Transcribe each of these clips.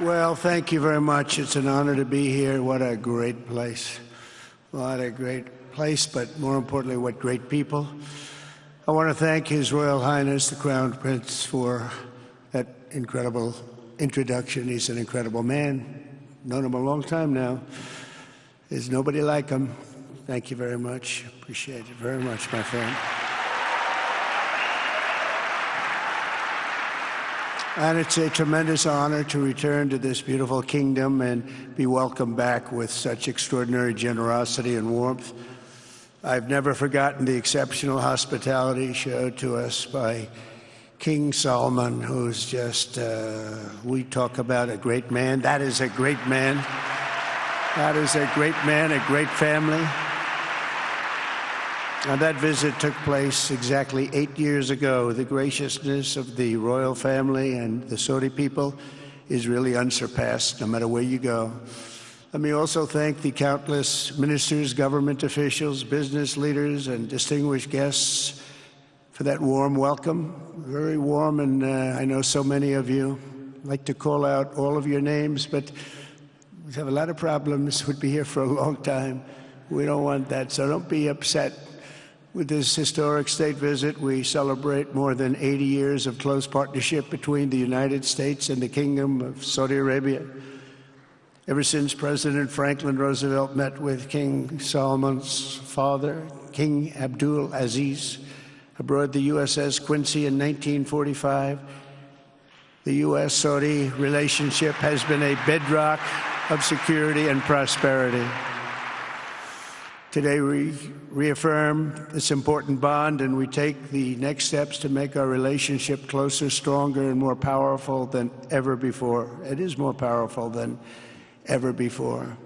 Well, thank you very much. It's an honor to be here. What a great place. What a great place, but more importantly, what great people. I want to thank His Royal Highness, the Crown Prince, for that incredible introduction. He's an incredible man. Known him a long time now. There's nobody like him. Thank you very much. Appreciate it very much, my friend. And it's a tremendous honor to return to this beautiful kingdom and be welcomed back with such extraordinary generosity and warmth. I've never forgotten the exceptional hospitality showed to us by King Solomon, who's just, we talk about a great man. That is a great man. That is a great man, a great family. And that visit took place exactly 8 years ago. The graciousness of the royal family and the Saudi people is really unsurpassed, no matter where you go. Let me also thank the countless ministers, government officials, business leaders, and distinguished guests for that warm welcome. Very warm, and I know so many of you. I'd like to call out all of your names, but we have a lot of problems. We'd be here for a long time. We don't want that, so don't be upset. With this historic state visit, we celebrate more than 80 years of close partnership between the United States and the Kingdom of Saudi Arabia. Ever since President Franklin Roosevelt met with King Solomon's father, King Abdul Aziz, aboard the USS Quincy in 1945, the U.S.-Saudi relationship has been a bedrock of security and prosperity. Today, we reaffirm this important bond, and we take the next steps to make our relationship closer, stronger, and more powerful than ever before. It is more powerful than ever before.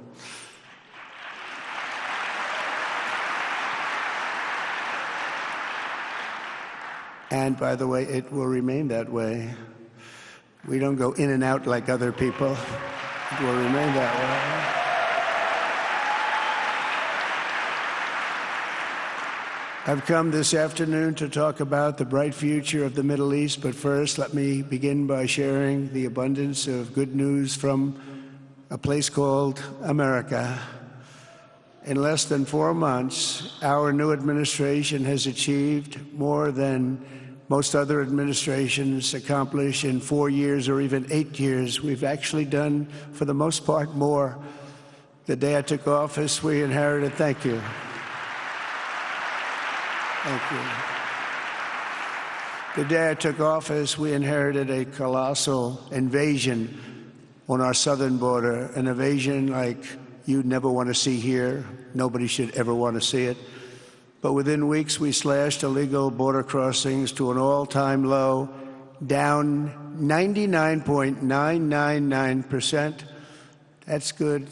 And by the way, it will remain that way. We don't go in and out like other people. It will remain that way. I've come this afternoon to talk about the bright future of the Middle East, but first let me begin by sharing the abundance of good news from a place called America. In less than 4 months, our new administration has achieved more than most other administrations accomplish in 4 years or even 8 years. We've actually done, for the most part, more. The day I took office, we inherited, thank you. Thank you. The day I took office, we inherited a colossal invasion on our southern border, an invasion like you'd never want to see here. Nobody should ever want to see it. But within weeks, we slashed illegal border crossings to an all-time low, down 99.999%. That's good,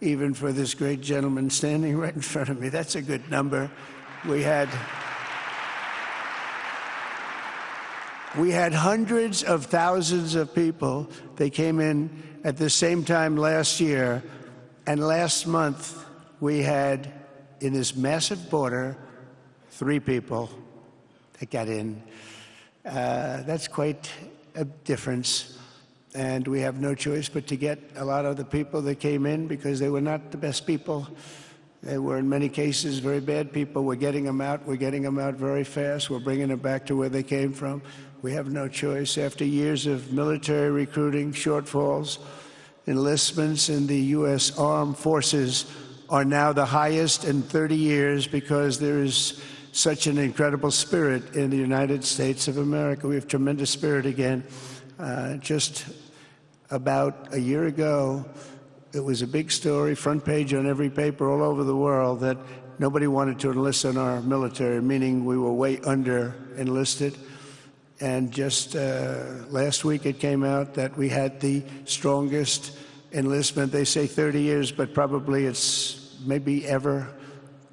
even for this great gentleman standing right in front of me. That's a good number. We had hundreds of thousands of people. They came in at the same time last year, and last month we had, in this massive border, 3 people that got in. That's quite a difference, and we have no choice but to get a lot of the people that came in because they were not the best people. They were, in many cases, very bad people. We're getting them out. We're getting them out very fast. We're bringing them back to where they came from. We have no choice. After years of military recruiting shortfalls, enlistments in the U.S. Armed Forces are now the highest in 30 years because there is such an incredible spirit in the United States of America. We have tremendous spirit again. Just about a year ago, it was a big story, front page on every paper all over the world, that nobody wanted to enlist in our military, meaning we were way under enlisted. And just last week it came out that we had the strongest enlistment. They say 30 years, but probably it's maybe ever.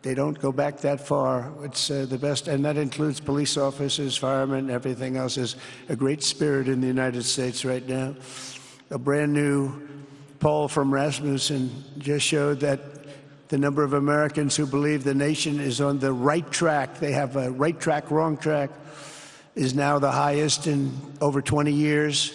They don't go back that far. It's the best, and that includes police officers, firemen, everything else. Is a great spirit in the United States right now. A brand new poll from Rasmussen just showed that the number of Americans who believe the nation is on the right track, they have a right track, wrong track, is now the highest in over 20 years.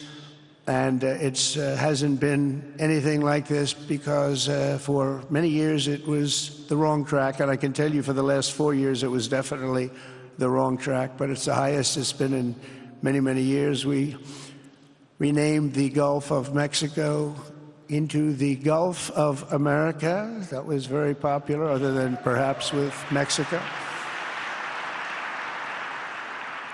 And it hasn't been anything like this because for many years it was the wrong track. And I can tell you for the last 4 years it was definitely the wrong track, but it's the highest it's been in many, many years. We renamed the Gulf of Mexico into the Gulf of America. That was very popular, other than perhaps with Mexico.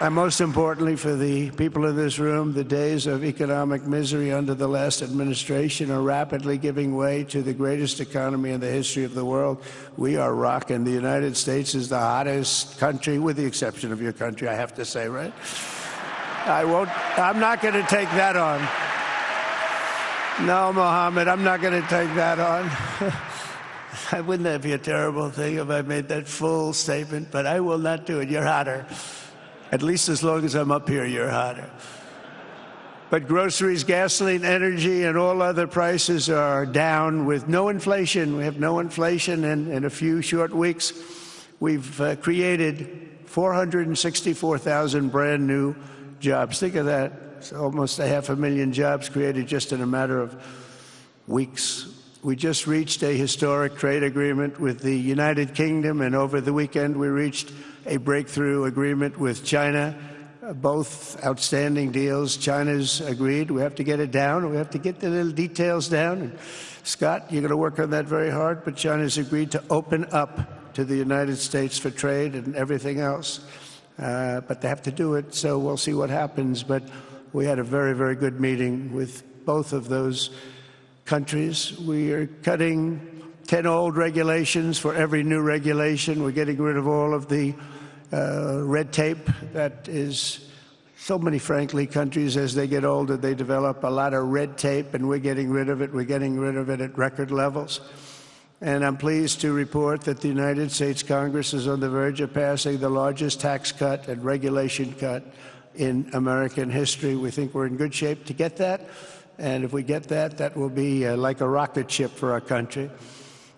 And most importantly for the people in this room, the days of economic misery under the last administration are rapidly giving way to the greatest economy in the history of the world. We are rocking. The United States is the hottest country, with the exception of your country, I have to say, right? I'm not going to take that on. No, Mohammed, I'm not going to take that on. Wouldn't that be a terrible thing if I made that full statement? But I will not do it. You're hotter. At least as long as I'm up here, you're hotter. But groceries, gasoline, energy, and all other prices are down with no inflation. We have no inflation, and in a few short weeks, we've created 464,000 brand new jobs. Think of that. It's almost 500,000 jobs created just in a matter of weeks. We just reached a historic trade agreement with the United Kingdom, and over the weekend we reached a breakthrough agreement with China. Both outstanding deals. China's agreed. We have to get it down. We have to get the little details down. And Scott, you're going to work on that very hard, but China's agreed to open up to the United States for trade and everything else. But they have to do it, so we'll see what happens. But we had a very, very good meeting with both of those countries. We are cutting 10 old regulations for every new regulation. We're getting rid of all of the red tape that is so many, frankly, countries, as they get older, they develop a lot of red tape, and we're getting rid of it. We're getting rid of it at record levels. And I'm pleased to report that the United States Congress is on the verge of passing the largest tax cut and regulation cut in American history. We think we're in good shape to get that. And if we get that, that will be like a rocket ship for our country.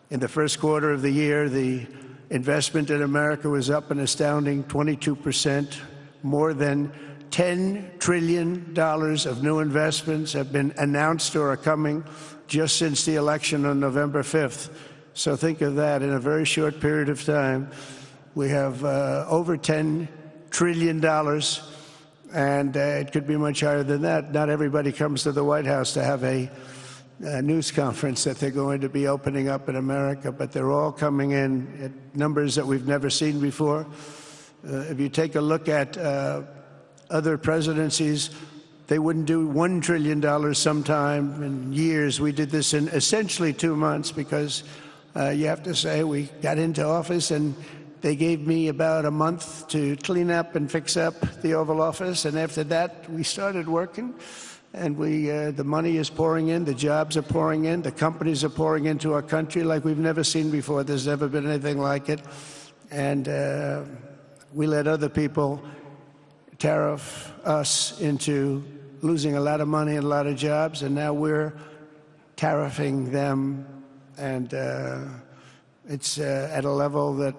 In the first quarter of the year, the investment in America was up an astounding 22%. More than $10 trillion of new investments have been announced or are coming just since the election on November 5th. So think of that. In a very short period of time, we have over $10 trillion, and it could be much higher than that. Not everybody comes to the White House to have a news conference that they're going to be opening up in America, but they're all coming in at numbers that we've never seen before. If you take a look at other presidencies, they wouldn't do $1 trillion sometime in years. We did this in essentially 2 months because you have to say we got into office and they gave me about a month to clean up and fix up the Oval Office, and after that we started working. And the money is pouring in, the jobs are pouring in, the companies are pouring into our country like we've never seen before. There's never been anything like it. And we let other people tariff us into losing a lot of money and a lot of jobs, and now we're tariffing them. And it's at a level that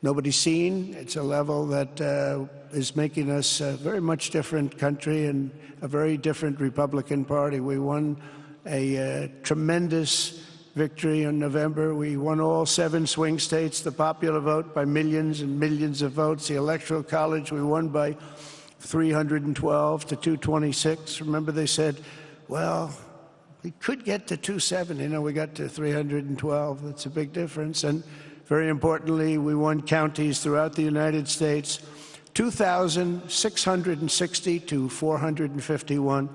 nobody's seen. It's a level that is making us a very much different country and a very different Republican Party. We won a tremendous victory in November. We won all 7 swing states, the popular vote by millions and millions of votes. The Electoral College, we won by 312 to 226. Remember, they said, well, we could get to 270. No, we got to 312. That's a big difference. And very importantly, we won counties throughout the United States, 2,660 to 451.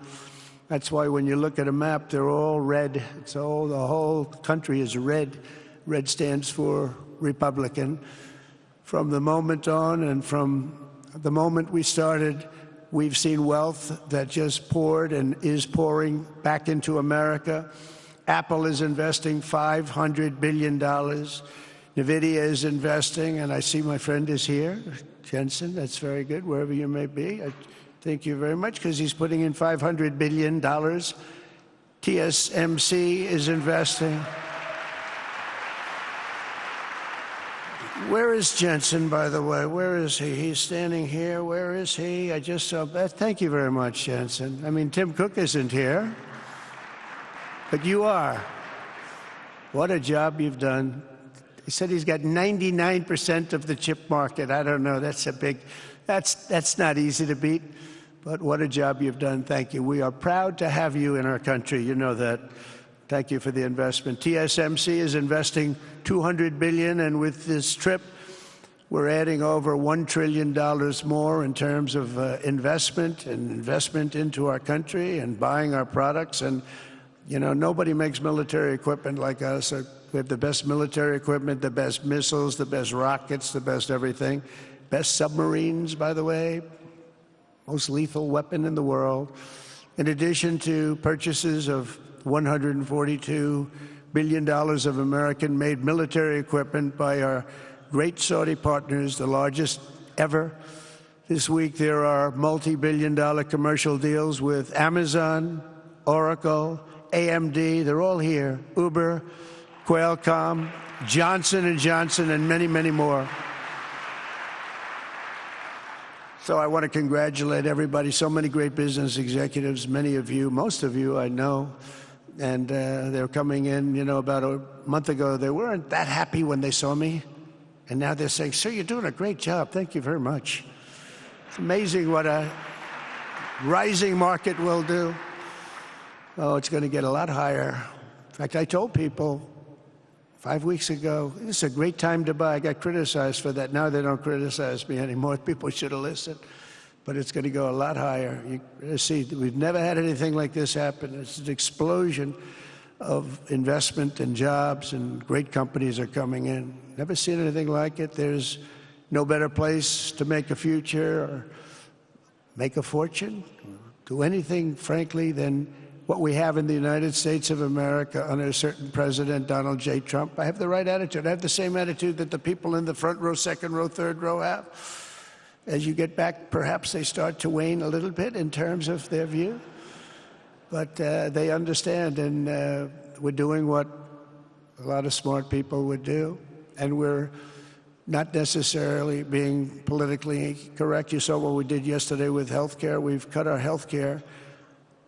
That's why when you look at a map, they're all red. The whole country is red. Red stands for Republican. From the moment on and from the moment we started, we've seen wealth that just poured and is pouring back into America. Apple is investing $500 billion. NVIDIA is investing, and I see my friend is here, Jensen. That's very good, wherever you may be. I thank you very much, because he's putting in $500 billion. TSMC is investing. Where is Jensen, by the way? Where is he? He's standing here. Where is he? I just saw that. Thank you very much, Jensen. I mean, Tim Cook isn't here, but you are. What a job you've done. He said he's got 99% of the chip market. I don't know. That's a big, that's not easy to beat, but what a job you've done. Thank you. We are proud to have you in our country. You know that. Thank you for the investment. TSMC is investing $200 billion, and with this trip, we're adding over $1 trillion more in terms of investment into our country and buying our products. And, you know, nobody makes military equipment like us. We have the best military equipment, the best missiles, the best rockets, the best everything. Best submarines, by the way. Most lethal weapon in the world. In addition to purchases of $142 billion of American-made military equipment by our great Saudi partners, the largest ever. This week there are multi-billion-dollar commercial deals with Amazon, Oracle, AMD. They're all here. Uber, Qualcomm, Johnson & Johnson, and many, many more. So I want to congratulate everybody. So many great business executives, many of you, most of you I know. And they're coming in, you know, about a month ago. They weren't that happy when they saw me. And now they're saying, sir, you're doing a great job. Thank you very much. It's amazing what a rising market will do. Oh, it's going to get a lot higher. In fact, I told people 5 weeks ago, this is a great time to buy. I got criticized for that. Now they don't criticize me anymore. People should have listened. But it's going to go a lot higher. You see, we've never had anything like this happen. It's an explosion of investment and jobs, and great companies are coming in. Never seen anything like it. There's no better place to make a future or make a fortune, do anything, frankly, than what we have in the United States of America under a certain President, Donald J. Trump. I have the right attitude. I have the same attitude that the people in the front row, second row, third row have. As you get back, perhaps they start to wane a little bit in terms of their view. But they understand, and we're doing what a lot of smart people would do. And we're not necessarily being politically correct. You saw what we did yesterday with health care. We've cut our health care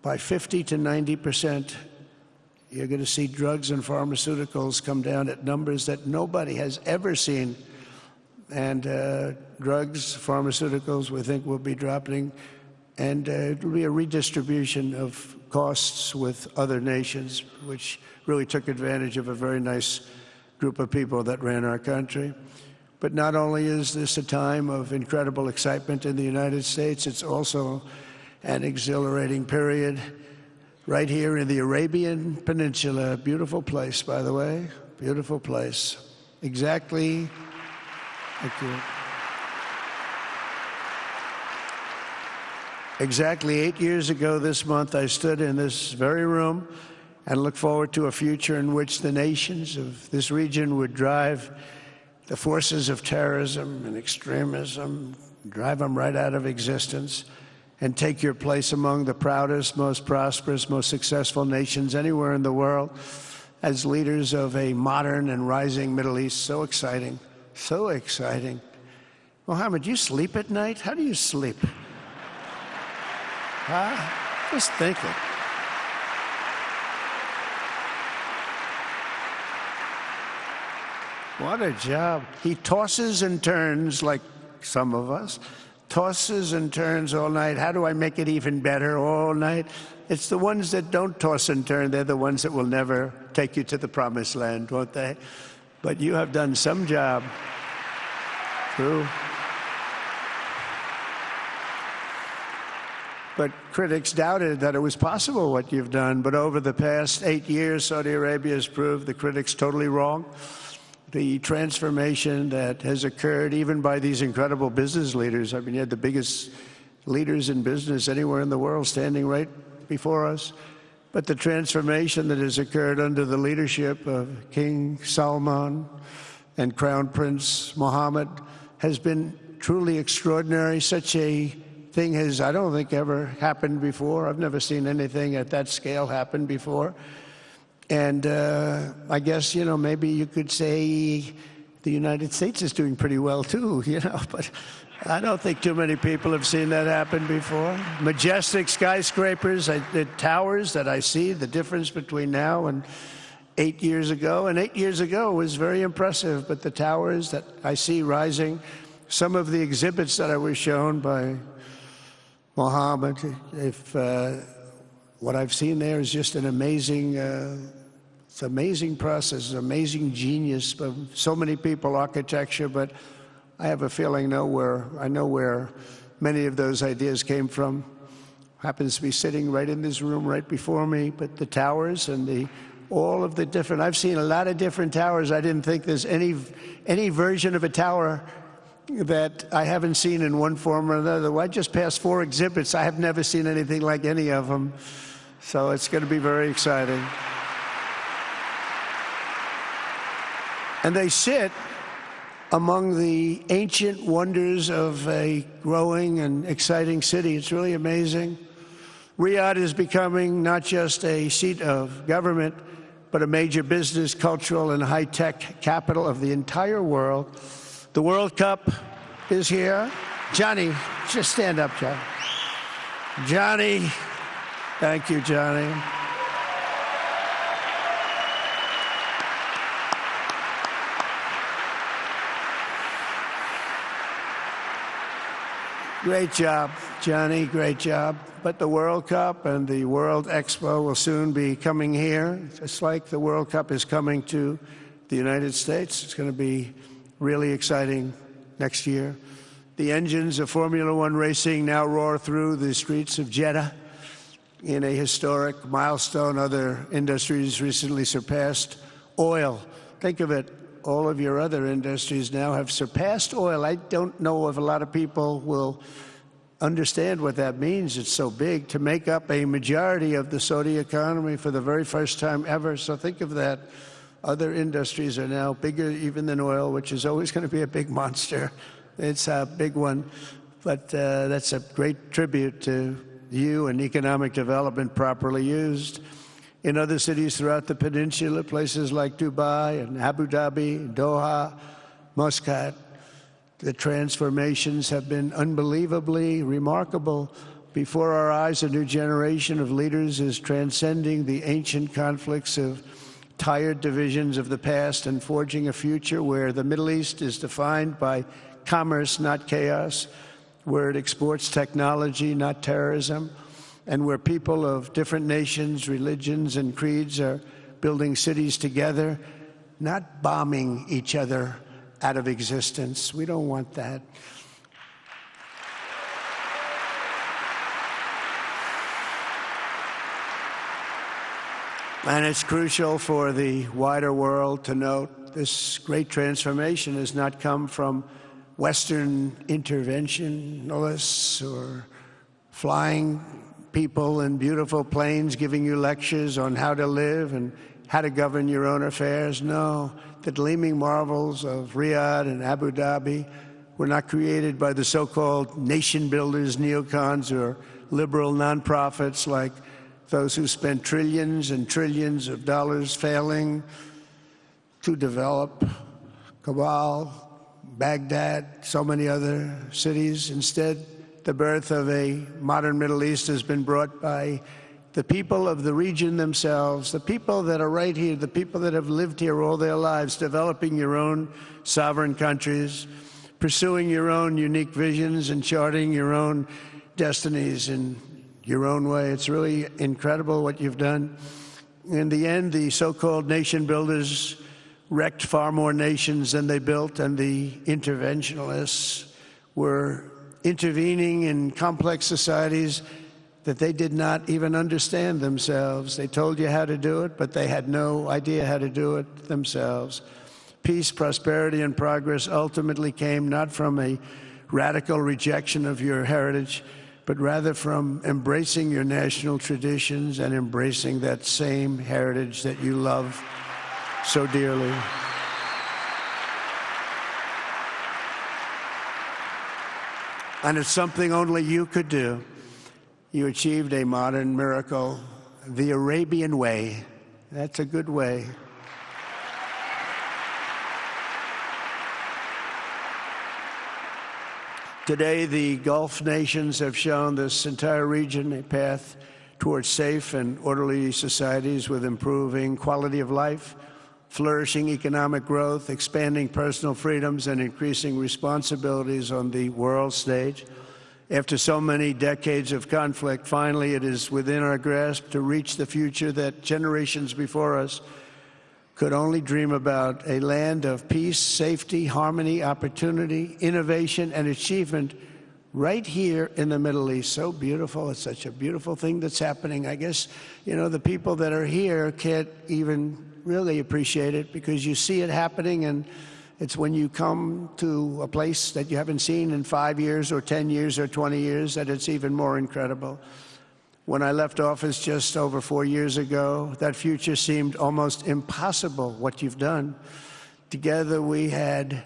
by 50 to 90%. You're going to see drugs and pharmaceuticals come down at numbers that nobody has ever seen. And drugs, pharmaceuticals, we think will be dropping. And it'll be a redistribution of costs with other nations, which really took advantage of a very nice group of people that ran our country. But not only is this a time of incredible excitement in the United States, it's also an exhilarating period right here in the Arabian Peninsula. Beautiful place, by the way. Beautiful place. Exactly. Thank you. Exactly 8 years ago this month, I stood in this very room and looked forward to a future in which the nations of this region would drive the forces of terrorism and extremism, drive them right out of existence, and take your place among the proudest, most prosperous, most successful nations anywhere in the world as leaders of a modern and rising Middle East. So exciting. So exciting. Mohammed, you sleep at night? How do you sleep? Huh? Just thinking. What a job. He tosses and turns like some of us. Tosses and turns all night. How do I make it even better all night? It's the ones that don't toss and turn. They're the ones that will never take you to the promised land, won't they? But you have done some job. True. But critics doubted that it was possible what you've done. But over the past 8 years, Saudi Arabia has proved the critics totally wrong. The transformation that has occurred even by these incredible business leaders. I mean, you had the biggest leaders in business anywhere in the world standing right before us. But the transformation that has occurred under the leadership of King Salman and Crown Prince Mohammed has been truly extraordinary. Such a thing has, I don't think, ever happened before. I've never seen anything at that scale happen before. And I guess, you know, maybe you could say the United States is doing pretty well too, you know, but I don't think too many people have seen that happen before. Majestic skyscrapers, the towers that I see, the difference between now and 8 years ago. And 8 years ago was very impressive, but the towers that I see rising, some of the exhibits that I was shown by Mohammed, what I've seen there is just an amazing, it's an amazing process, amazing genius of so many people, architecture, but I have a feeling I know where many of those ideas came from. Happens to be sitting right in this room right before me, but the towers and all of the different, I've seen a lot of different towers. I didn't think there's any version of a tower that I haven't seen in one form or another. Well, I just passed 4 exhibits. I have never seen anything like any of them. So it's going to be very exciting. And they sit among the ancient wonders of a growing and exciting city. It's really amazing. Riyadh is becoming not just a seat of government, but a major business, cultural, and high-tech capital of the entire world. The World Cup is here. Johnny, just stand up, John. Johnny, thank you, Johnny. Great job, Johnny, great job. But the World Cup and the World Expo will soon be coming here, just like the World Cup is coming to the United States. It's going to be really exciting next year. The engines of Formula One racing now roar through the streets of Jeddah in a historic milestone. Other industries recently surpassed oil. Think of it. All of your other industries now have surpassed oil. I don't know if a lot of people will understand what that means. It's so big to make up a majority of the Saudi economy for the very first time ever. So think of that. Other industries are now bigger even than oil, which is always going to be a big monster. It's a big one. But that's a great tribute to you and economic development properly used. In other cities throughout the peninsula, places like Dubai and Abu Dhabi, Doha, Muscat, the transformations have been unbelievably remarkable. Before our eyes, a new generation of leaders is transcending the ancient conflicts of tired divisions of the past and forging a future where the Middle East is defined by commerce, not chaos, where it exports technology, not terrorism, and where people of different nations, religions, and creeds are building cities together, not bombing each other out of existence. We don't want that. And it's crucial for the wider world to note this great transformation has not come from Western interventionists or flying people in beautiful planes giving you lectures on how to live and how to govern your own affairs. No, the gleaming marvels of Riyadh and Abu Dhabi were not created by the so-called nation builders, neocons, or liberal nonprofits like those who spent trillions and trillions of dollars failing to develop Kabul, Baghdad, so many other cities. Instead, the birth of a modern Middle East has been brought by the people of the region themselves, the people that are right here, the people that have lived here all their lives, developing your own sovereign countries, pursuing your own unique visions and charting your own destinies in your own way. It's really incredible what you've done. In the end, the so-called nation builders wrecked far more nations than they built, and the interventionists were intervening in complex societies that they did not even understand themselves. They told you how to do it, but they had no idea how to do it themselves. Peace, prosperity, and progress ultimately came not from a radical rejection of your heritage, but rather from embracing your national traditions and embracing that same heritage that you love so dearly. And it's something only you could do. You achieved a modern miracle, the Arabian way. That's a good way. Today, the Gulf nations have shown this entire region a path towards safe and orderly societies with improving quality of life, flourishing economic growth, expanding personal freedoms, and increasing responsibilities on the world stage. After so many decades of conflict, finally it is within our grasp to reach the future that generations before us could only dream about, a land of peace, safety, harmony, opportunity, innovation, and achievement right here in the Middle East. So beautiful. It's such a beautiful thing that's happening. I guess, the people that are here can't even really appreciate it because you see it happening, and it's when you come to a place that you haven't seen in 5 years or 10 years or 20 years that it's even more incredible. When I left office just over 4 years ago, that future seemed almost impossible, what you've done. Together we had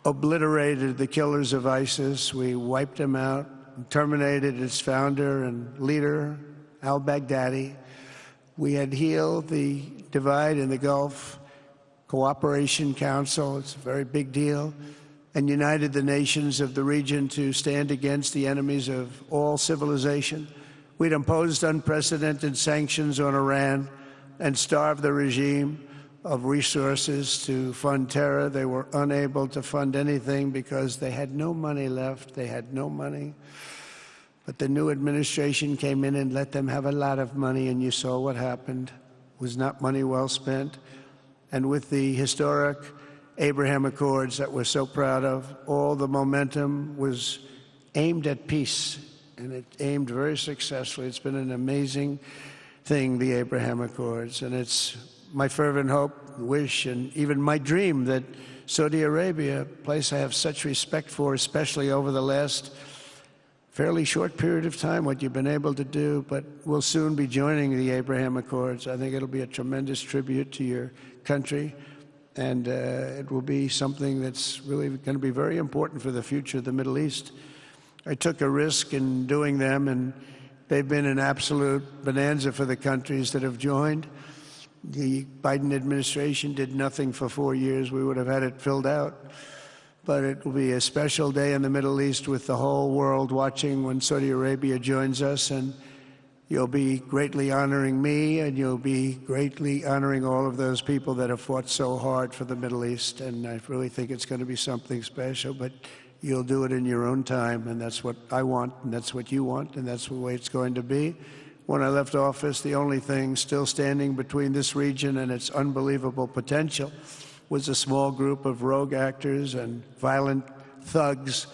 obliterated the killers of ISIS. We wiped them out, terminated its founder and leader, al-Baghdadi. We had healed the divide in the Gulf Cooperation Council, it's a very big deal, and united the nations of the region to stand against the enemies of all civilization. We'd imposed unprecedented sanctions on Iran and starved the regime of resources to fund terror. They were unable to fund anything because they had no money left. They had no money. But the new administration came in and let them have a lot of money, and you saw what happened. It was not money well spent. And with the historic Abraham Accords that we're so proud of, all the momentum was aimed at peace, and it aimed very successfully. It's been an amazing thing, the Abraham Accords, and it's my fervent hope, wish, and even my dream that Saudi Arabia, a place I have such respect for, especially over the last fairly short period of time, what you've been able to do, but we'll soon be joining the Abraham Accords. I think it'll be a tremendous tribute to your country, and it will be something that's really going to be very important for the future of the Middle East. I took a risk in doing them, and they've been an absolute bonanza for the countries that have joined. The Biden administration did nothing for 4 years. We would have had it filled out. But it will be a special day in the Middle East with the whole world watching when Saudi Arabia joins us, and you'll be greatly honoring me, and you'll be greatly honoring all of those people that have fought so hard for the Middle East, and I really think it's going to be something special, but you'll do it in your own time, and that's what I want, and that's what you want, and that's the way it's going to be. When I left office, the only thing still standing between this region and its unbelievable potential was a small group of rogue actors and violent thugs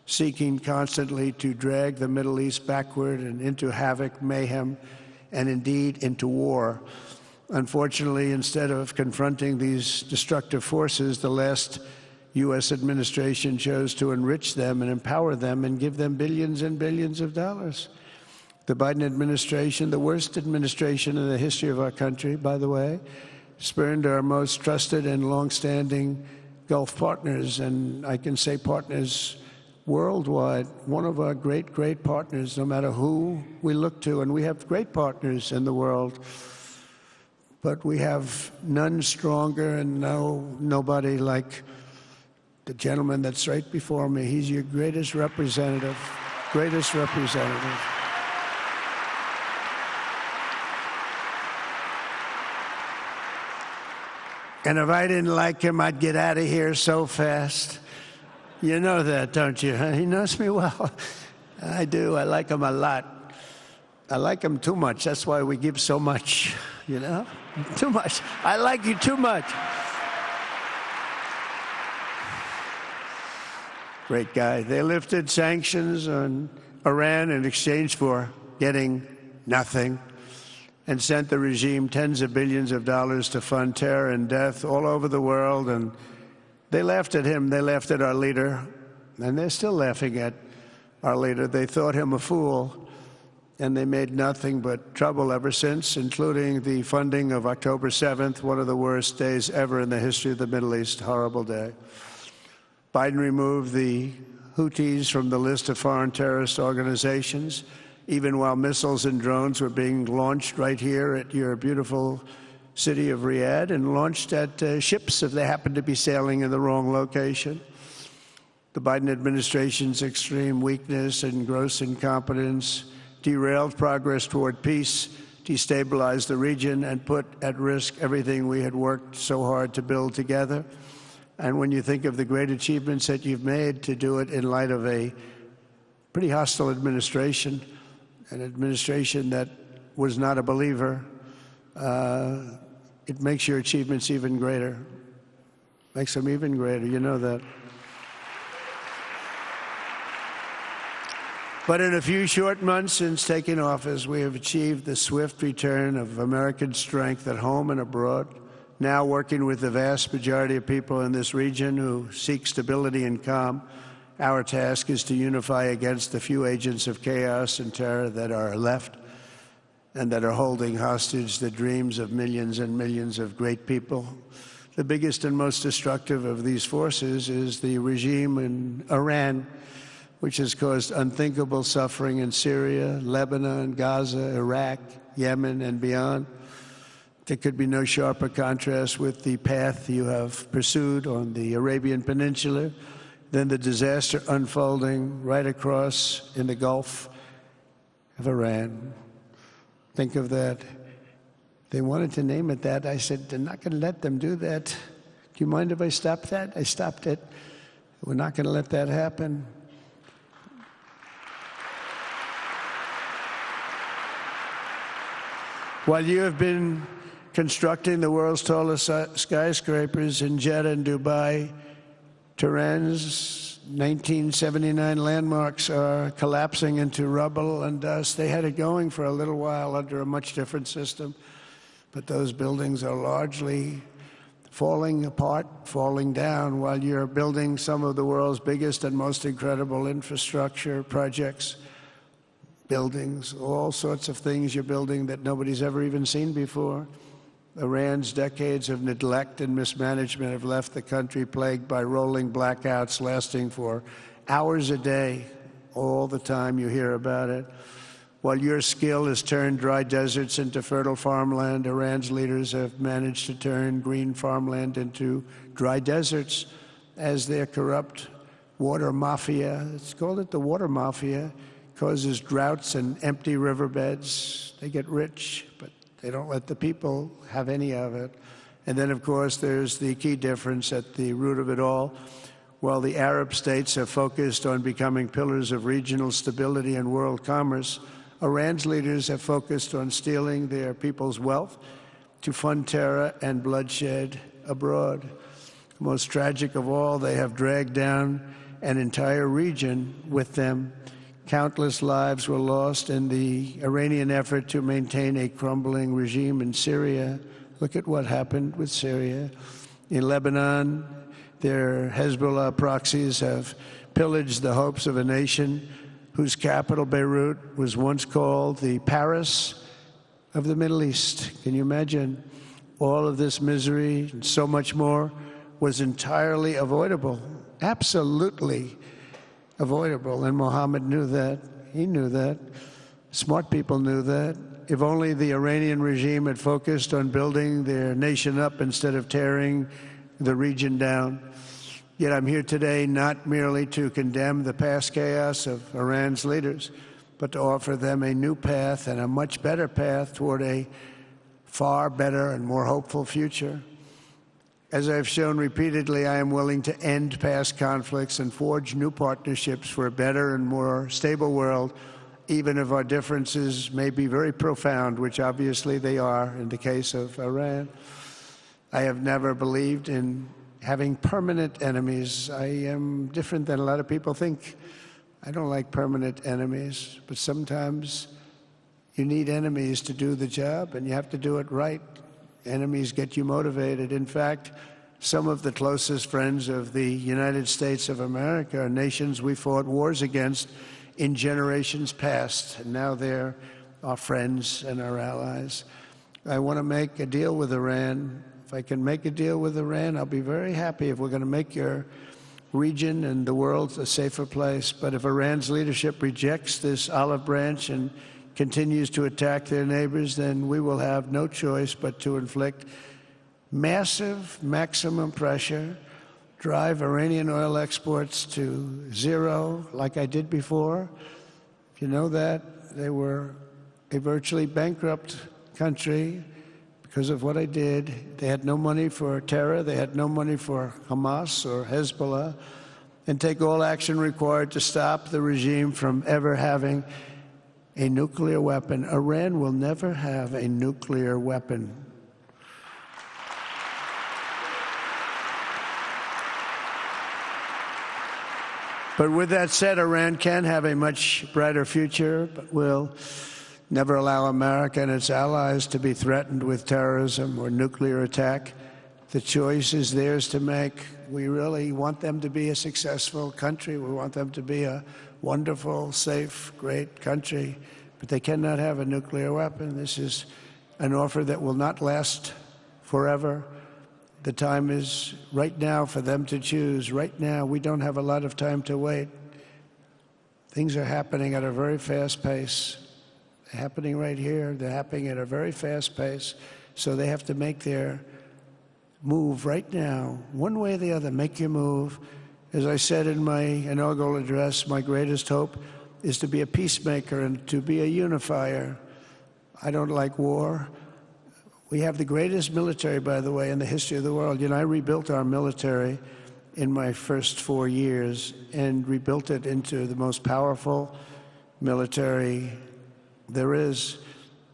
seeking constantly to drag the Middle East backward and into havoc, mayhem, and indeed into war. Unfortunately, instead of confronting these destructive forces, the last U.S. administration chose to enrich them and empower them and give them billions and billions of dollars. The Biden administration, the worst administration in the history of our country, by the way, spurned our most trusted and long-standing Gulf partners, and I can say partners worldwide, one of our great, great partners, no matter who we look to, and we have great partners in the world, but we have none stronger and nobody like the gentleman that's right before me. He's your greatest representative, greatest representative. And if I didn't like him, I'd get out of here so fast. You know that, don't you? He knows me well. I do. I like him a lot. I like him too much. That's why we give so much, you know? Too much. I like you too much. Great guy. They lifted sanctions on Iran in exchange for getting nothing, and sent the regime tens of billions of dollars to fund terror and death all over the world. And they laughed at him. They laughed at our leader. And they're still laughing at our leader. They thought him a fool. And they made nothing but trouble ever since, including the funding of October 7th, one of the worst days ever in the history of the Middle East. Horrible day. Biden removed the Houthis from the list of foreign terrorist organizations, even while missiles and drones were being launched right here at your beautiful city of Riyadh and launched at ships if they happened to be sailing in the wrong location. The Biden administration's extreme weakness and gross incompetence derailed progress toward peace, destabilized the region, and put at risk everything we had worked so hard to build together. And when you think of the great achievements that you've made, to do it in light of a pretty hostile administration, an administration that was not a believer, it makes your achievements even greater. Makes them even greater, you know that. But in a few short months since taking office, we have achieved the swift return of American strength at home and abroad, now working with the vast majority of people in this region who seek stability and calm. Our task is to unify against the few agents of chaos and terror that are left and that are holding hostage the dreams of millions and millions of great people. The biggest and most destructive of these forces is the regime in Iran, which has caused unthinkable suffering in Syria, Lebanon, Gaza, Iraq, Yemen, and beyond. There could be no sharper contrast with the path you have pursued on the Arabian Peninsula than the disaster unfolding right across in the Gulf of Iran. Think of that. They wanted to name it that. I said, they're not going to let them do that. Do you mind if I stop that? I stopped it. We're not going to let that happen. While you have been constructing the world's tallest skyscrapers in Jeddah and Dubai, Tehran's 1979 landmarks are collapsing into rubble and dust. They had it going for a little while under a much different system, but those buildings are largely falling apart, falling down, while you're building some of the world's biggest and most incredible infrastructure projects. Buildings, all sorts of things you're building that nobody's ever even seen before. Iran's decades of neglect and mismanagement have left the country plagued by rolling blackouts lasting for hours a day. All the time you hear about it. While your skill has turned dry deserts into fertile farmland, Iran's leaders have managed to turn green farmland into dry deserts as their corrupt water mafia, it's called it the water mafia, causes droughts and empty riverbeds. They get rich, but they don't let the people have any of it. And then, of course, there's the key difference at the root of it all. While the Arab states have focused on becoming pillars of regional stability and world commerce, Iran's leaders have focused on stealing their people's wealth to fund terror and bloodshed abroad. Most tragic of all, they have dragged down an entire region with them. Countless lives were lost in the Iranian effort to maintain a crumbling regime in Syria. Look at what happened with Syria. In Lebanon, their Hezbollah proxies have pillaged the hopes of a nation whose capital, Beirut, was once called the Paris of the Middle East. Can you imagine? All of this misery and so much more was entirely avoidable, absolutely avoidable. And Mohammed knew that. He knew that. Smart people knew that. If only the Iranian regime had focused on building their nation up instead of tearing the region down. Yet I'm here today not merely to condemn the past chaos of Iran's leaders, but to offer them a new path and a much better path toward a far better and more hopeful future. As I've shown repeatedly, I am willing to end past conflicts and forge new partnerships for a better and more stable world, even if our differences may be very profound, which obviously they are in the case of Iran. I have never believed in having permanent enemies. I am different than a lot of people think. I don't like permanent enemies, but sometimes you need enemies to do the job, and you have to do it right. Enemies get you motivated. In fact, some of the closest friends of the United States of America are nations we fought wars against in generations past, and now they're our friends and our allies. I want to make a deal with Iran. If I can make a deal with Iran, I'll be very happy. If we're going to make your region and the world a safer place. But if Iran's leadership rejects this olive branch and continues to attack their neighbors, then we will have no choice but to inflict massive, maximum pressure drive Iranian oil exports to zero like I did before. If you know that, they were a virtually bankrupt country because of what I did. They had no money for terror. They had no money for Hamas or Hezbollah, and take all action required to stop the regime from ever having a nuclear weapon. Iran will never have a nuclear weapon. But with that said, Iran can have a much brighter future, but will never allow America and its allies to be threatened with terrorism or nuclear attack. The choice is theirs to make. We really want them to be a successful country. We want them to be a wonderful, safe, great country, but they cannot have a nuclear weapon. This is an offer that will not last forever. The time is right now for them to choose. Right now, we don't have a lot of time to wait. Things are happening at a very fast pace. They're happening right here. They're happening at a very fast pace. So they have to make their move right now, one way or the other. Make your move. As I said in my inaugural address, my greatest hope is to be a peacemaker and to be a unifier. I don't like war. We have the greatest military, by the way, in the history of the world. You know, I rebuilt our military in my first 4 years and rebuilt it into the most powerful military there is.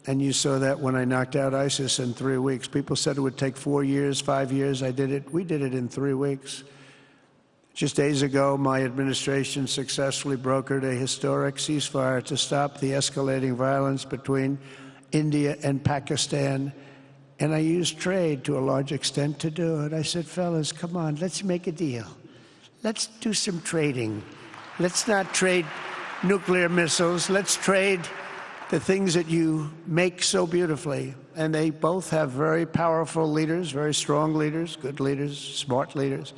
And you saw that when I knocked out ISIS in 3 weeks. People said it would take 4 years, 5 years. I did it. We did it in 3 weeks. Just days ago, my administration successfully brokered a historic ceasefire to stop the escalating violence between India and Pakistan. And I used trade to a large extent to do it. I said, fellas, come on, let's make a deal. Let's do some trading. Let's not trade nuclear missiles. Let's trade the things that you make so beautifully. And they both have very powerful leaders, very strong leaders, good leaders, smart leaders.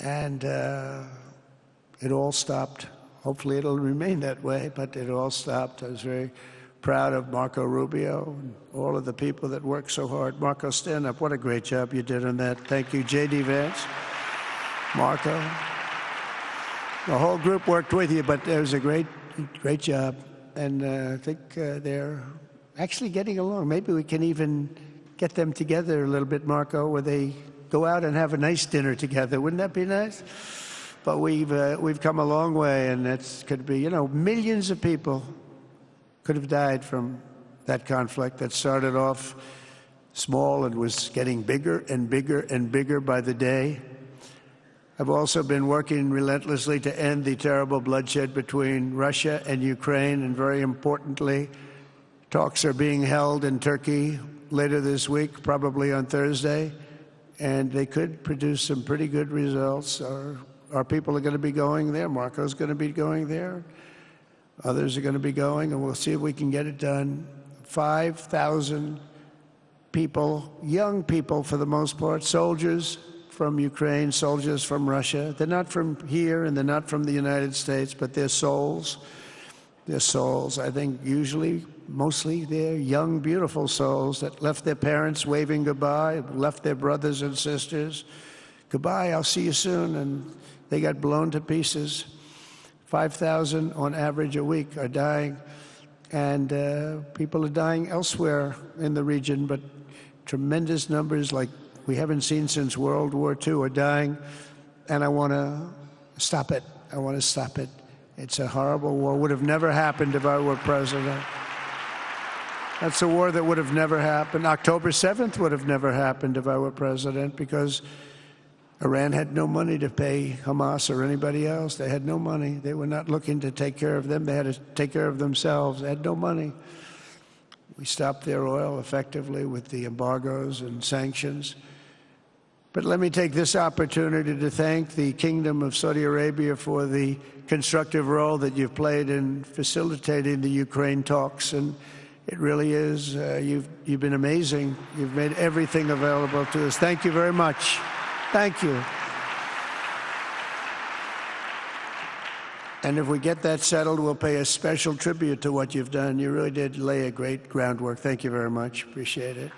And it all stopped. Hopefully it'll remain that way, but it all stopped. I was very proud of Marco Rubio and all of the people that worked so hard. Marco, stand up. What a great job you did on that. Thank you, J.D. Vance, Marco. The whole group worked with you, but it was a great job. And I think they're actually getting along. Maybe we can even get them together a little bit, Marco, where they go out and have a nice dinner together. Wouldn't that be nice? But we've come a long way, and it could be, you know, millions of people could have died from that conflict that started off small and was getting bigger and bigger and bigger by the day. I've also been working relentlessly to end the terrible bloodshed between Russia and Ukraine, and very importantly, talks are being held in Turkey later this week, probably on Thursday, and they could produce some pretty good results. Our people are going to be going there. Marco's going to be going there. Others are going to be going, and we'll see if we can get it done. 5,000 people, young people for the most part, soldiers from Ukraine, soldiers from Russia. They're not from here and they're not from the United States, but they're souls. They're souls. I think usually, mostly, they're young, beautiful souls that left their parents waving goodbye, left their brothers and sisters. Goodbye, I'll see you soon. And they got blown to pieces. 5,000 on average a week are dying, and people are dying elsewhere in the region, but tremendous numbers like we haven't seen since World War II are dying, and I want to stop it. I want to stop it. It's a horrible war. Would have never happened if I were president. That's a war that would have never happened. October 7th would have never happened if I were president, because Iran had no money to pay Hamas or anybody else. They had no money. They were not looking to take care of them. They had to take care of themselves. They had no money. We stopped their oil effectively with the embargoes and sanctions. But let me take this opportunity to thank the Kingdom of Saudi Arabia for the constructive role that you've played in facilitating the Ukraine talks. And it really is, you've been amazing. You've made everything available to us. Thank you very much. Thank you. And if we get that settled, we'll pay a special tribute to what you've done. You really did lay a great groundwork. Thank you very much. Appreciate it.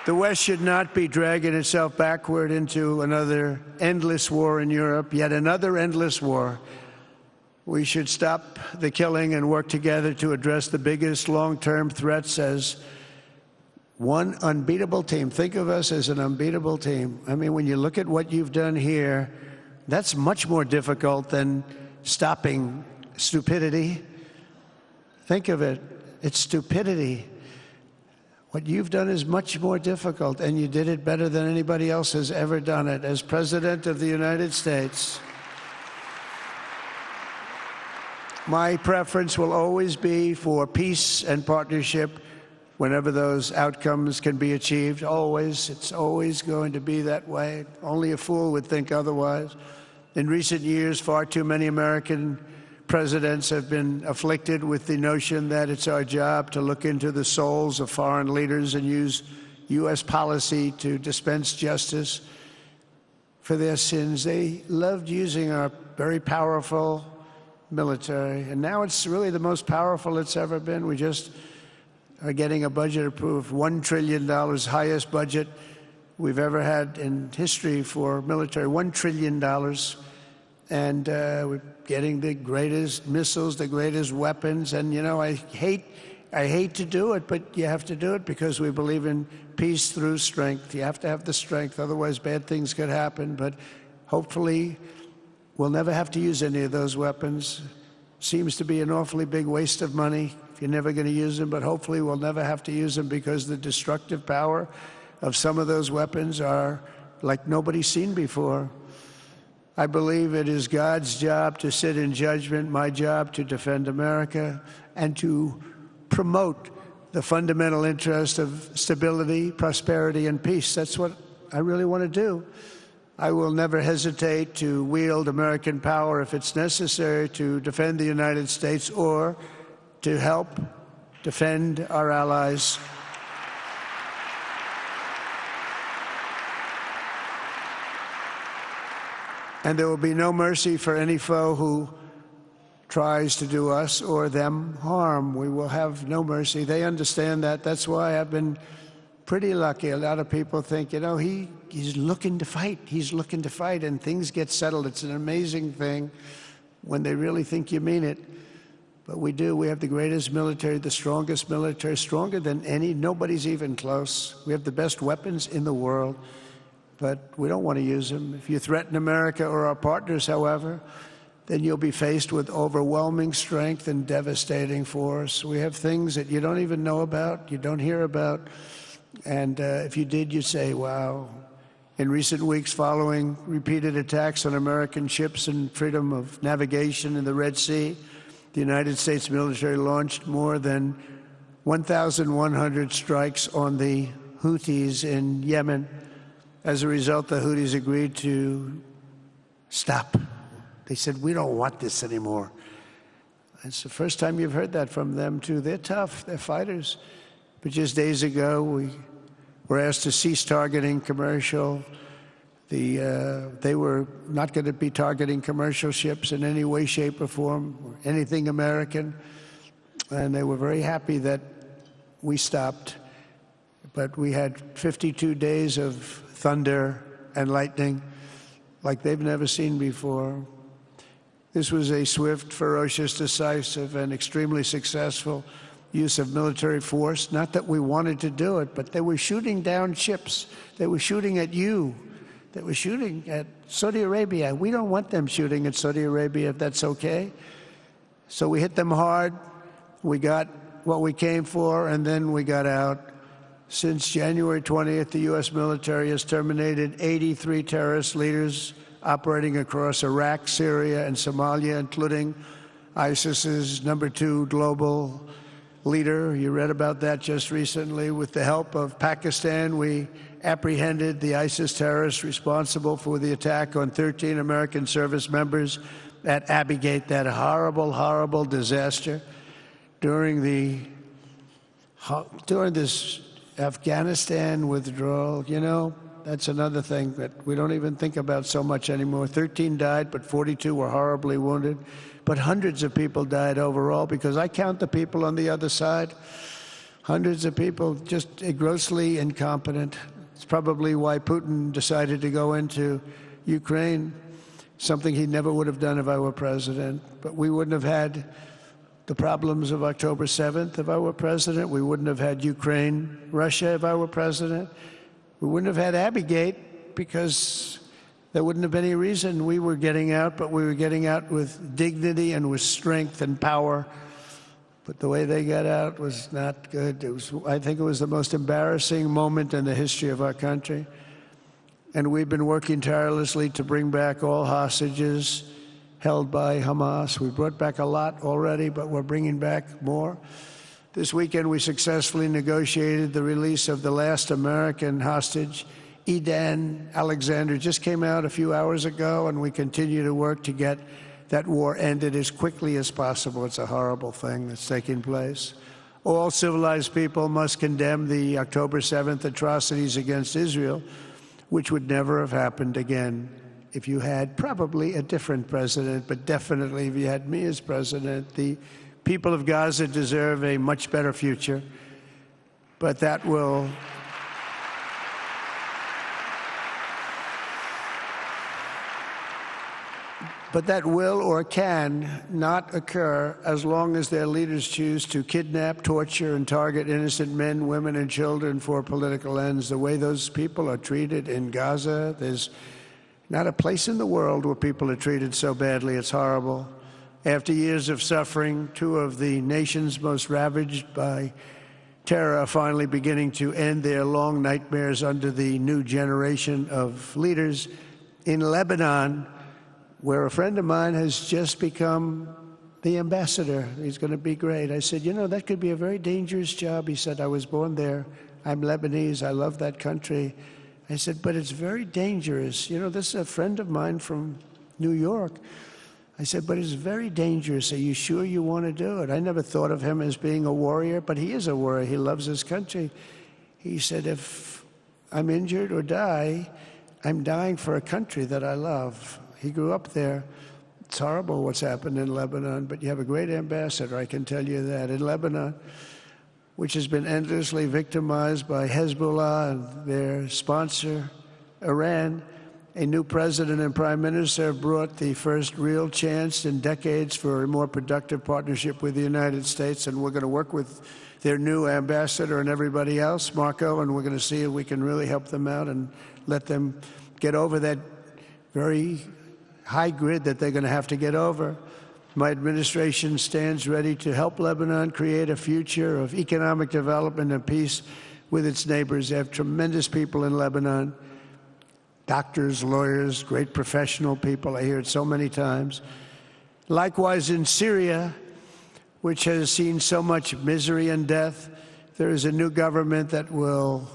The West should not be dragging itself backward into another endless war in Europe, yet another endless war. We should stop the killing and work together to address the biggest long-term threats as one unbeatable team. Think of us as an unbeatable team. I mean, when you look at what you've done here, that's much more difficult than stopping stupidity. Think of it. It's stupidity. What you've done is much more difficult, and you did it better than anybody else has ever done it. As President of the United States, my preference will always be for peace and partnership whenever those outcomes can be achieved. Always. It's always going to be that way. Only a fool would think otherwise. In recent years, far too many American presidents have been afflicted with the notion that it's our job to look into the souls of foreign leaders and use U.S. policy to dispense justice for their sins. They loved using our very powerful military, and now it's really the most powerful it's ever been. We just are getting a budget approved, $1 trillion, highest budget we've ever had in history for military, $1 trillion. And we're getting the greatest missiles, the greatest weapons. And, you know, I hate to do it, but you have to do it because we believe in peace through strength. You have to have the strength, otherwise bad things could happen. But hopefully we'll never have to use any of those weapons. Seems to be an awfully big waste of money if you're never going to use them, but hopefully we'll never have to use them because the destructive power of some of those weapons are like nobody's seen before. I believe it is God's job to sit in judgment, my job to defend America, and to promote the fundamental interest of stability, prosperity, and peace. That's what I really want to do. I will never hesitate to wield American power if it's necessary to defend the United States or to help defend our allies. And there will be no mercy for any foe who tries to do us or them harm. We will have no mercy. They understand that. That's why I've been pretty lucky. A lot of people think, you know, he's looking to fight. He's looking to fight, and things get settled. It's an amazing thing when they really think you mean it. But we do. We have the greatest military, the strongest military, stronger than any. Nobody's even close. We have the best weapons in the world. But we don't want to use them. If you threaten America or our partners, however, then you'll be faced with overwhelming strength and devastating force. We have things that you don't even know about, you don't hear about, and if you did, you'd say, wow. In recent weeks, following repeated attacks on American ships and freedom of navigation in the Red Sea, the United States military launched more than 1,100 strikes on the Houthis in Yemen. As a result, the Houthis agreed to stop. They said, we don't want this anymore. It's the first time you've heard that from them, too. They're tough. They're fighters. But just days ago, we were asked to cease targeting commercial. They were not going to be targeting commercial ships in any way, shape, or form, or anything American. And they were very happy that we stopped. But we had 52 days of thunder and lightning like they've never seen before. This was a swift, ferocious, decisive, and extremely successful use of military force. Not that we wanted to do it, but they were shooting down ships. They were shooting at you. They were shooting at Saudi Arabia. We don't want them shooting at Saudi Arabia, if that's okay. So we hit them hard. We got what we came for, and then we got out. Since January 20th, the U.S. military has terminated 83 terrorist leaders operating across Iraq, Syria, and Somalia, including ISIS's #2 global leader. You read about that just recently. With the help of Pakistan, we apprehended the ISIS terrorists responsible for the attack on 13 American service members at Abbey Gate, that horrible, horrible disaster. During this Afghanistan withdrawal, you know, that's another thing that we don't even think about so much anymore. 13 died, but 42 were horribly wounded. But hundreds of people died overall, because I count the people on the other side. Hundreds of people just grossly incompetent. It's probably why Putin decided to go into Ukraine, something he never would have done if I were president. But we wouldn't have had the problems of October 7th if I were president. We wouldn't have had Ukraine, Russia if I were president. We wouldn't have had Abbeygate because there wouldn't have been any reason we were getting out, but we were getting out with dignity and with strength and power. But the way they got out was not good. I think it was the most embarrassing moment in the history of our country. And we've been working tirelessly to bring back all hostages held by Hamas. We brought back a lot already, but we're bringing back more. This weekend, we successfully negotiated the release of the last American hostage, Edan Alexander. Just came out a few hours ago, and we continue to work to get that war ended as quickly as possible. It's a horrible thing that's taking place. All civilized people must condemn the October 7th atrocities against Israel, which would never have happened again if you had probably a different president, but definitely if you had me as president. The people of Gaza deserve a much better future, but that will or can not occur as long as their leaders choose to kidnap, torture, and target innocent men, women, and children for political ends. The way those people are treated in Gaza, there's not a place in the world where people are treated so badly. It's horrible. After years of suffering, two of the nations most ravaged by terror are finally beginning to end their long nightmares under the new generation of leaders. In Lebanon, where a friend of mine has just become the ambassador. He's going to be great. I said, you know, that could be a very dangerous job. He said, I was born there. I'm Lebanese. I love that country. I said, but it's very dangerous. You know, this is a friend of mine from New York. I said, but it's very dangerous. Are you sure you want to do it? I never thought of him as being a warrior, but he is a warrior. He loves his country. He said, if I'm injured or die, I'm dying for a country that I love. He grew up there. It's horrible what's happened in Lebanon, but you have a great ambassador, I can tell you that. In Lebanon, which has been endlessly victimized by Hezbollah and their sponsor, Iran, a new president and prime minister have brought the first real chance in decades for a more productive partnership with the United States, and we're going to work with their new ambassador and everybody else, Marco, and we're going to see if we can really help them out and let them get over that very high grid that they're going to have to get over. My administration stands ready to help Lebanon create a future of economic development and peace with its neighbors. They have tremendous people in Lebanon, doctors, lawyers, great professional people. I hear it so many times. Likewise, in Syria, which has seen so much misery and death, there is a new government that will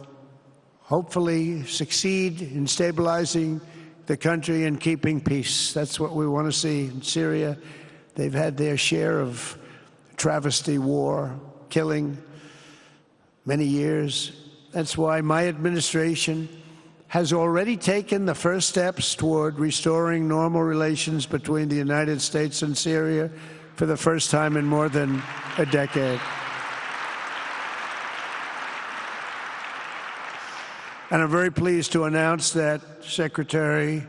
hopefully succeed in stabilizing the country and keeping peace. That's what we want to see in Syria. They've had their share of travesty, war, killing, many years. That's why my administration has already taken the first steps toward restoring normal relations between the United States and Syria for the first time in more than a decade. And I'm very pleased to announce that Secretary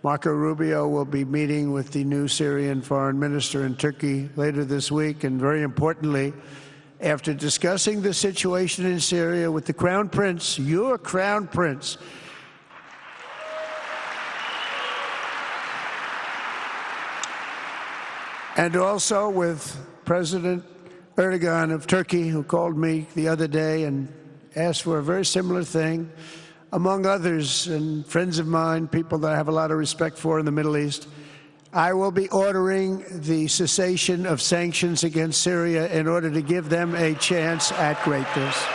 Marco Rubio will be meeting with the new Syrian foreign minister in Turkey later this week. And very importantly, after discussing the situation in Syria with the Crown Prince, your Crown Prince, and also with President Erdogan of Turkey, who called me the other day and asked for a very similar thing, among others, and friends of mine, people that I have a lot of respect for in the Middle East, I will be ordering the cessation of sanctions against Syria in order to give them a chance at greatness.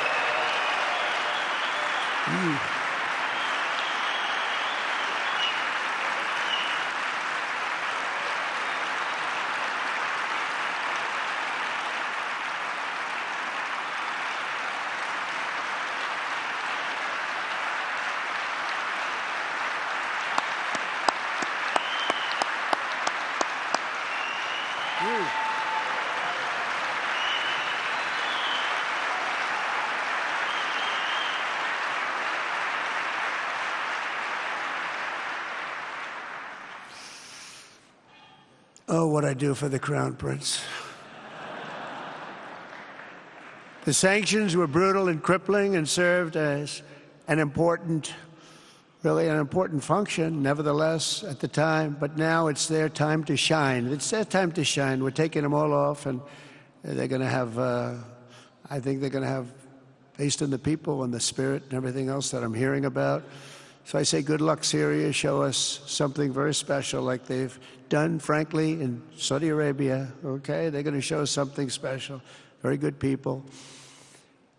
Oh, what I do for the Crown Prince. The sanctions were brutal and crippling and served as an important, really an important function, nevertheless, at the time. But now it's their time to shine. It's their time to shine. We're taking them all off, and they're going to have, I think they're going to have, based on the people and the spirit and everything else that I'm hearing about. So I say good luck, Syria. Show us something very special like they've done, frankly, in Saudi Arabia, okay? They're going to show us something special. Very good people.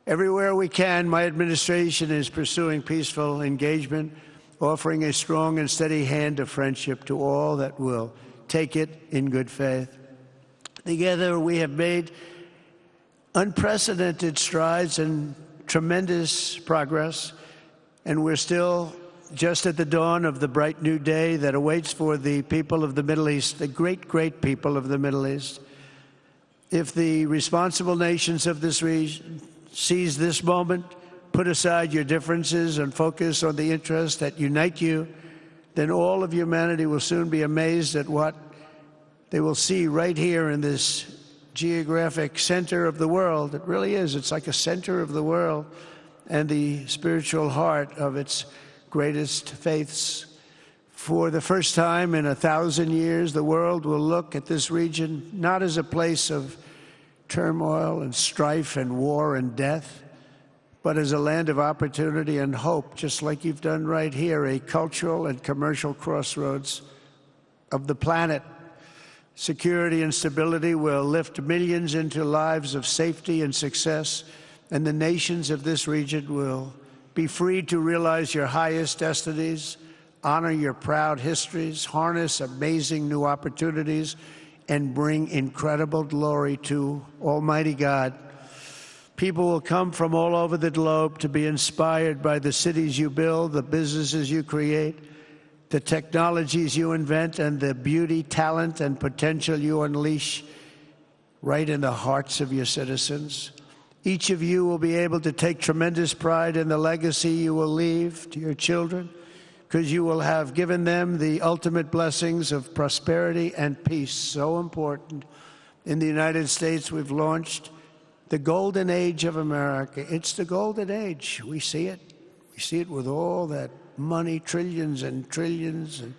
Everywhere we can, my administration is pursuing peaceful engagement, offering a strong and steady hand of friendship to all that will take it in good faith. Together, we have made unprecedented strides and tremendous progress, and we're still just at the dawn of the bright new day that awaits for the people of the Middle East, the great, great people of the Middle East. If the responsible nations of this region seize this moment, put aside your differences and focus on the interests that unite you, then all of humanity will soon be amazed at what they will see right here in this geographic center of the world. It really is. It's like a center of the world and the spiritual heart of its greatest faiths. For the first time in 1,000 years, the world will look at this region not as a place of turmoil and strife and war and death, but as a land of opportunity and hope, just like you've done right here, a cultural and commercial crossroads of the planet. Security and stability will lift millions into lives of safety and success, and the nations of this region will be free to realize your highest destinies, honor your proud histories, harness amazing new opportunities, and bring incredible glory to Almighty God. People will come from all over the globe to be inspired by the cities you build, the businesses you create, the technologies you invent, and the beauty, talent, and potential you unleash right in the hearts of your citizens. Each of you will be able to take tremendous pride in the legacy you will leave to your children, because you will have given them the ultimate blessings of prosperity and peace. So important. In the United States, we've launched the golden age of America. It's the golden age. We see it. We see it with all that money, trillions and trillions of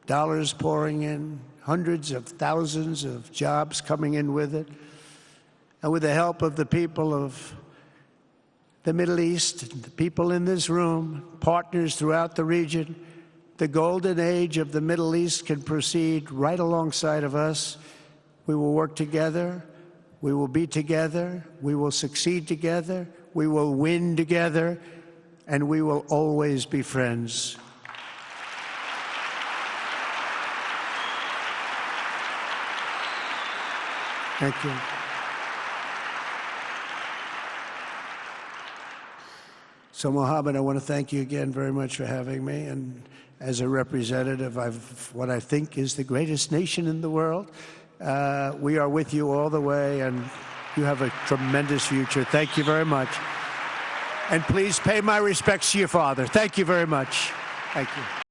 dollars pouring in, hundreds of thousands of jobs coming in with it. And with the help of the people of the Middle East, the people in this room, partners throughout the region, the golden age of the Middle East can proceed right alongside of us. We will work together. We will be together. We will succeed together. We will win together. And we will always be friends. Thank you. So, Mohammed, I want to thank you again very much for having me. And as a representative of what I think is the greatest nation in the world, we are with you all the way, and you have a tremendous future. Thank you very much. And please pay my respects to your father. Thank you very much. Thank you.